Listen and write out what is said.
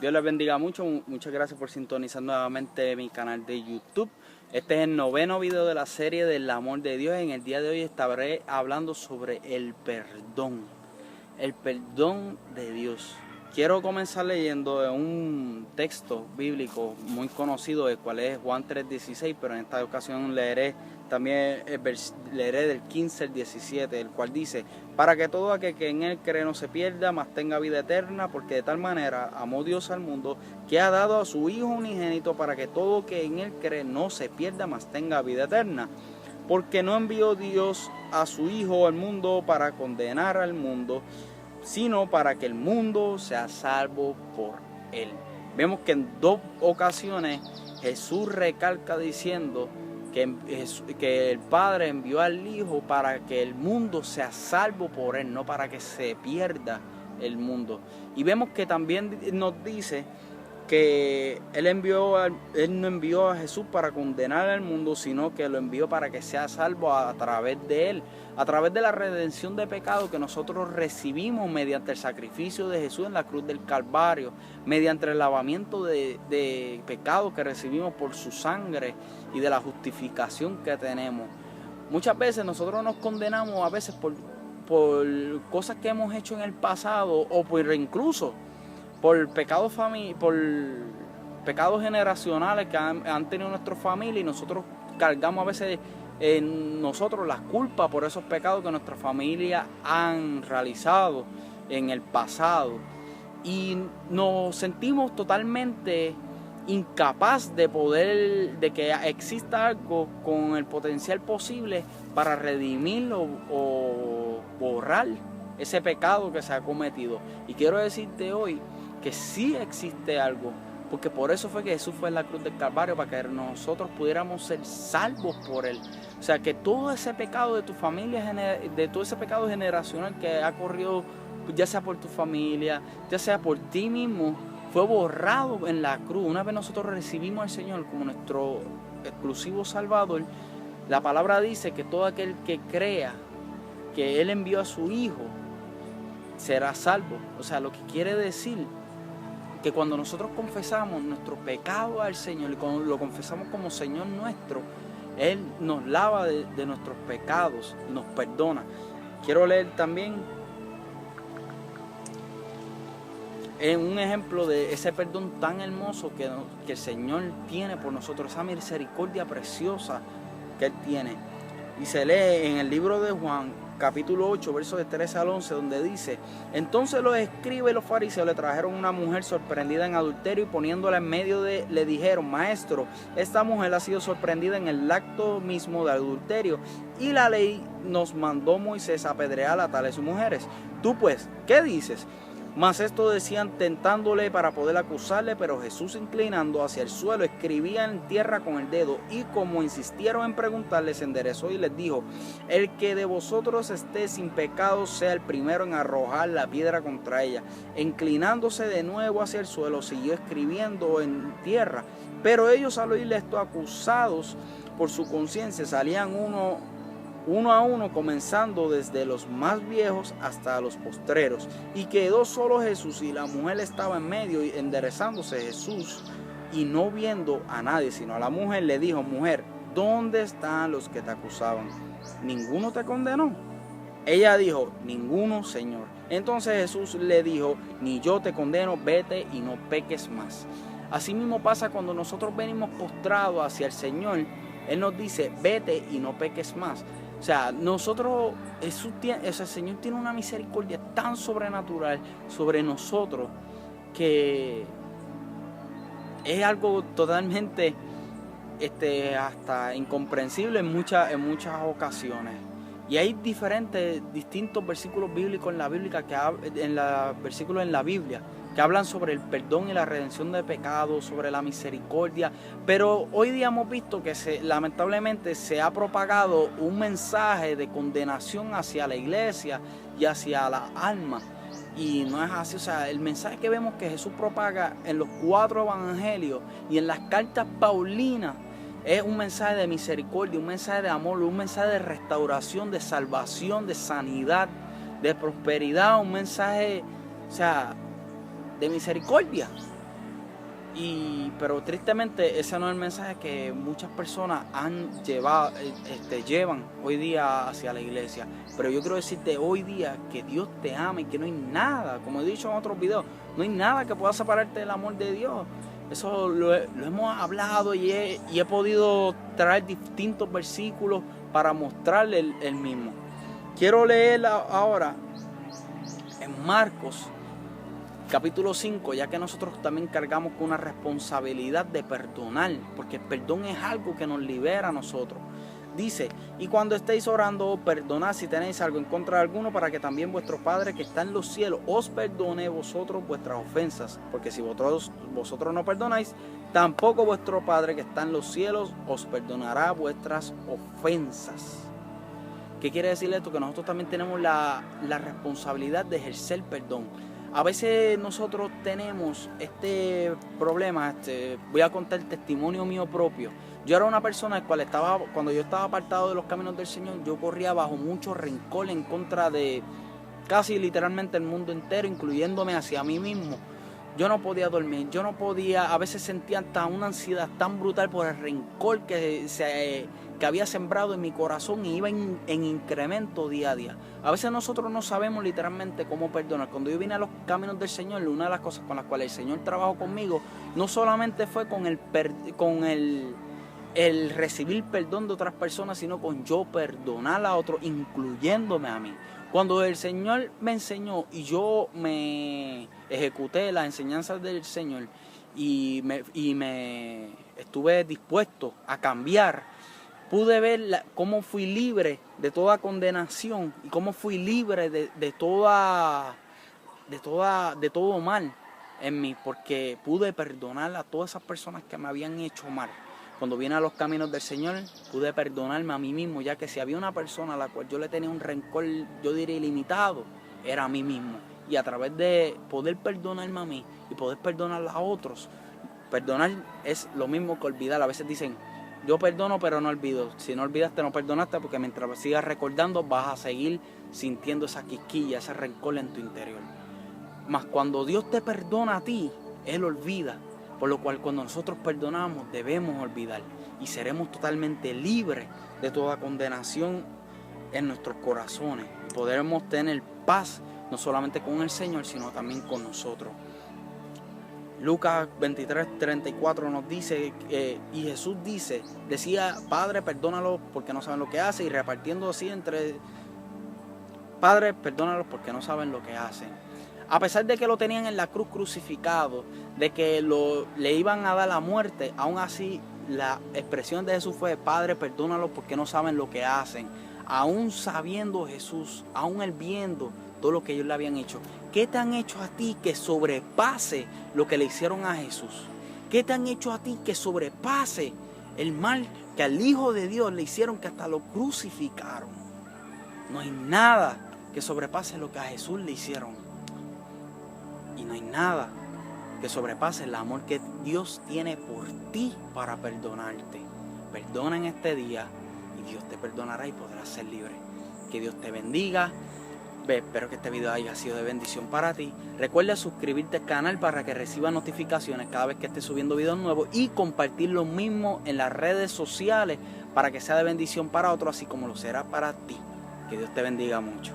Dios les bendiga mucho. Muchas gracias por sintonizar nuevamente mi canal de YouTube. Este es el 9º video de la serie del amor de Dios. En el día de hoy estaré hablando sobre el perdón. El perdón de Dios. Quiero comenzar leyendo un texto bíblico muy conocido, el cual es Juan 3:16, pero en esta ocasión leeré del 15 al 17, el cual dice: para que todo aquel que en él cree no se pierda, mas tenga vida eterna, porque de tal manera amó Dios al mundo, que ha dado a su Hijo unigénito, para que todo que en él cree no se pierda, mas tenga vida eterna. Porque no envió Dios a su Hijo al mundo para condenar al mundo, sino para que el mundo sea salvo por él. Vemos que en 2 ocasiones Jesús recalca diciendo que el Padre envió al Hijo para que el mundo sea salvo por él, no para que se pierda el mundo. Y vemos que también nos dice que Él no envió a Jesús para condenar al mundo, sino que lo envió para que sea salvo a través de Él, a través de la redención de pecado que nosotros recibimos mediante el sacrificio de Jesús en la cruz del Calvario, mediante el lavamiento de pecado que recibimos por su sangre y de la justificación que tenemos. Muchas veces nosotros nos condenamos a veces por cosas que hemos hecho en el pasado, o por incluso por pecados generacionales que han tenido nuestras familias, y nosotros cargamos a veces en nosotros las culpas por esos pecados que nuestra familia han realizado en el pasado, y nos sentimos totalmente incapaz de que exista algo con el potencial posible para redimir o borrar ese pecado que se ha cometido. Y quiero decirte hoy que sí existe algo, porque por eso fue que Jesús fue en la cruz del Calvario, para que nosotros pudiéramos ser salvos por Él. O sea, que todo ese pecado de tu familia, de todo ese pecado generacional que ha corrido, ya sea por tu familia, ya sea por ti mismo, fue borrado en la cruz. Una vez nosotros recibimos al Señor como nuestro exclusivo Salvador, la palabra dice que todo aquel que crea que Él envió a su Hijo será salvo. O sea, lo que quiere decir que cuando nosotros confesamos nuestro pecado al Señor y cuando lo confesamos como Señor nuestro, Él nos lava de nuestros pecados y nos perdona. Quiero leer también un ejemplo de ese perdón tan hermoso que el Señor tiene por nosotros, esa misericordia preciosa que Él tiene. Y se lee en el libro de Juan, capítulo 8, versos de 13 al 11, donde dice: entonces los escribas y los fariseos le trajeron una mujer sorprendida en adulterio, y poniéndola en medio le dijeron: maestro, esta mujer ha sido sorprendida en el acto mismo de adulterio, y la ley nos mandó Moisés a apedrear a tales mujeres. Tú pues, ¿qué dices? Mas esto decían tentándole para poder acusarle, pero Jesús, inclinando hacia el suelo, escribía en tierra con el dedo, y como insistieron en preguntarle, se enderezó y les dijo: el que de vosotros esté sin pecado sea el primero en arrojar la piedra contra ella. Inclinándose de nuevo hacia el suelo, siguió escribiendo en tierra. Pero ellos, al oírle esto, acusados por su conciencia, salían uno a uno, comenzando desde los más viejos hasta los postreros. Y quedó solo Jesús, y la mujer estaba en medio. Y enderezándose Jesús, y no viendo a nadie sino a la mujer, le dijo: mujer, ¿dónde están los que te acusaban? ¿Ninguno te condenó? Ella dijo: ninguno, Señor. Entonces Jesús le dijo: ni yo te condeno, vete y no peques más. Así mismo pasa cuando nosotros venimos postrados hacia el Señor. Él nos dice: vete y no peques más. O sea, el Señor tiene una misericordia tan sobrenatural sobre nosotros que es algo totalmente hasta incomprensible en muchas ocasiones. Y hay distintos versículos bíblicos en la Biblia versículos en la Biblia que hablan sobre el perdón y la redención de pecados, sobre la misericordia. Pero hoy día hemos visto que lamentablemente se ha propagado un mensaje de condenación hacia la iglesia y hacia la alma. Y no es así. O sea, el mensaje que vemos que Jesús propaga en los 4 evangelios y en las cartas paulinas es un mensaje de misericordia, un mensaje de amor, un mensaje de restauración, de salvación, de sanidad, de prosperidad, un mensaje, o sea, de misericordia. Pero tristemente ese no es el mensaje que muchas personas llevan hoy día hacia la iglesia. Pero yo quiero decirte hoy día que Dios te ama y que no hay nada, como he dicho en otros videos, no hay nada que pueda separarte del amor de Dios. Eso lo hemos hablado y he podido traer distintos versículos para mostrarle el mismo. Quiero leer ahora en Marcos capítulo 5, ya que nosotros también cargamos con una responsabilidad de perdonar, porque el perdón es algo que nos libera a nosotros. Dice, y cuando estéis orando, perdonad si tenéis algo en contra de alguno, para que también vuestro Padre que está en los cielos os perdone vosotros vuestras ofensas, porque si vosotros no perdonáis, tampoco vuestro Padre que está en los cielos os perdonará vuestras ofensas. ¿Qué quiere decir esto? Que nosotros también tenemos la responsabilidad de ejercer perdón. A veces nosotros tenemos este problema, voy a contar el testimonio mío propio. Yo era una persona cuando yo estaba apartado de los caminos del Señor, yo corría bajo mucho rencor en contra de casi literalmente el mundo entero, incluyéndome hacia mí mismo. Yo no podía dormir, a veces sentía hasta una ansiedad tan brutal por el rencor que había sembrado en mi corazón y iba en incremento día a día. A veces nosotros no sabemos literalmente cómo perdonar. Cuando yo vine a los caminos del Señor, una de las cosas con las cuales el Señor trabajó conmigo, no solamente fue con el recibir perdón de otras personas, sino con yo perdonar a otros, incluyéndome a mí. Cuando el Señor me enseñó y yo me ejecuté las enseñanzas del Señor y me estuve dispuesto a cambiar, pude ver cómo fui libre de toda condenación y cómo fui libre de todo mal en mí, porque pude perdonar a todas esas personas que me habían hecho mal. Cuando vine a los caminos del Señor, pude perdonarme a mí mismo, ya que si había una persona a la cual yo le tenía un rencor, yo diría ilimitado, era a mí mismo. Y a través de poder perdonarme a mí y poder perdonar a otros, perdonar es lo mismo que olvidar. A veces dicen, yo perdono pero no olvido. Si no olvidaste, no perdonaste, porque mientras sigas recordando vas a seguir sintiendo esa quisquilla, ese rencor en tu interior. Mas cuando Dios te perdona a ti, Él olvida. Por lo cual cuando nosotros perdonamos debemos olvidar y seremos totalmente libres de toda condenación en nuestros corazones. Podremos tener paz no solamente con el Señor, sino también con nosotros. Lucas 23:34 nos dice, y Jesús decía, Padre, perdónalos porque no saben lo que hacen, y repartiendo así Padre, perdónalos porque no saben lo que hacen. A pesar de que lo tenían en la cruz crucificado, de que le iban a dar la muerte, aún así la expresión de Jesús fue, Padre, perdónalos porque no saben lo que hacen. Aún sabiendo Jesús, aún Él viendo todo lo que ellos le habían hecho. ¿Qué te han hecho a ti que sobrepase lo que le hicieron a Jesús? ¿Qué te han hecho a ti que sobrepase el mal que al Hijo de Dios le hicieron, que hasta lo crucificaron? No hay nada que sobrepase lo que a Jesús le hicieron. Y no hay nada que sobrepase el amor que Dios tiene por ti para perdonarte. Perdona en este día y Dios te perdonará y podrás ser libre. Que Dios te bendiga. Espero que este video haya sido de bendición para ti. Recuerda suscribirte al canal para que recibas notificaciones cada vez que esté subiendo videos nuevos y compartir lo mismo en las redes sociales para que sea de bendición para otros, así como lo será para ti. Que Dios te bendiga mucho.